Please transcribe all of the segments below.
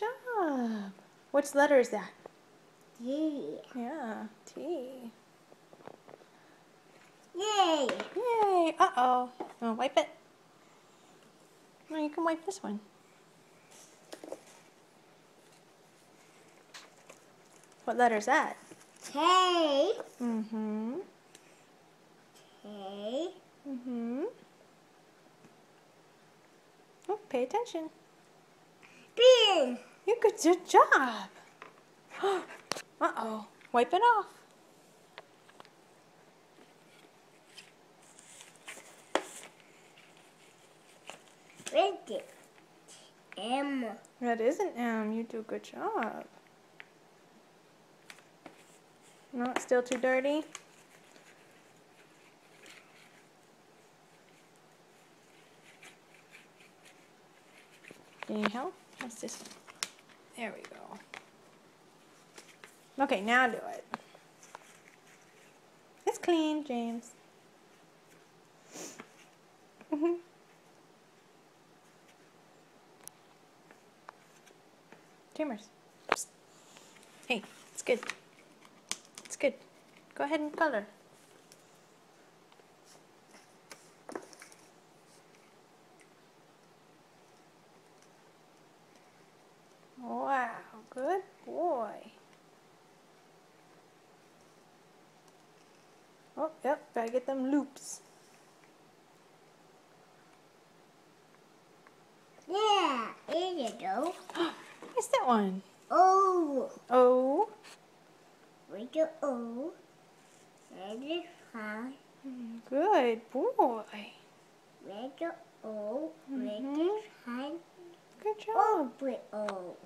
job. Which letter is that? T. Yeah, T. Yay. Yay. Uh-oh. You want to wipe it? No, you can wipe this one. What letter is that? K. Mm-hmm. K. Mm-hmm. Oh, pay attention. B. You good job. Uh-oh. Wipe it off. Read it. M. That is an M. You do a good job. No, it's still too dirty. Need help? What's this one? There we go. Okay, now do it. It's clean, James. Chambers. Psst. Hey, it's good. It's good. Go ahead and color. Wow, good boy. Oh, yep, gotta get them loops. Yeah, here you go. What's that one? O. O. Read the O. Read the I. Good boy. Read the O. Read the I. Good job. Open O.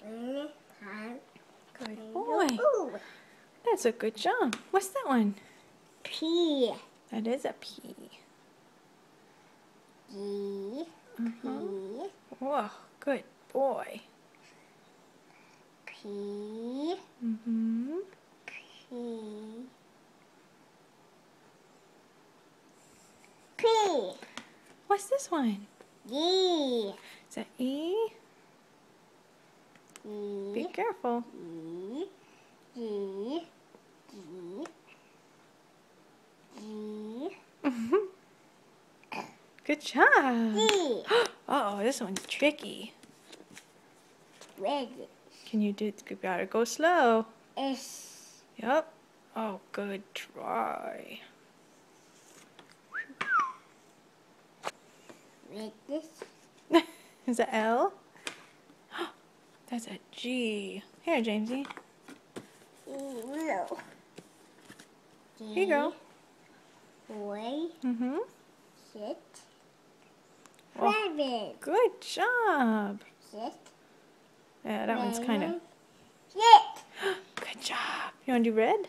Read the I. Good boy. O. That's a good job. What's that one? P. That is a P. G. P. Whoa, good boy. P. Mm-hmm. P. P. What's this one? G. Is that E? E. Be careful. E. G. G. G. Good job. G. Uh-oh, this one's tricky. Red. Can you do it? You gotta go slow. S. Yep. Oh, good try. Red this. Is that L? That's a G. Here, Jamesy. No. Here you go. Boy. Mm-hmm. Sit. Oh, Rabbit. good job. Sit. Yeah, that one's kind of... Sit. Good job. You want to do red?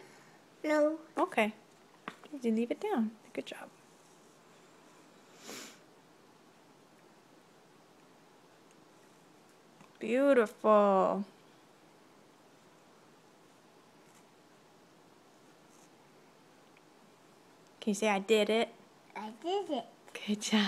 No. Okay. You leave it down. Good job. Beautiful. Can you say I did it? I did it. Good job.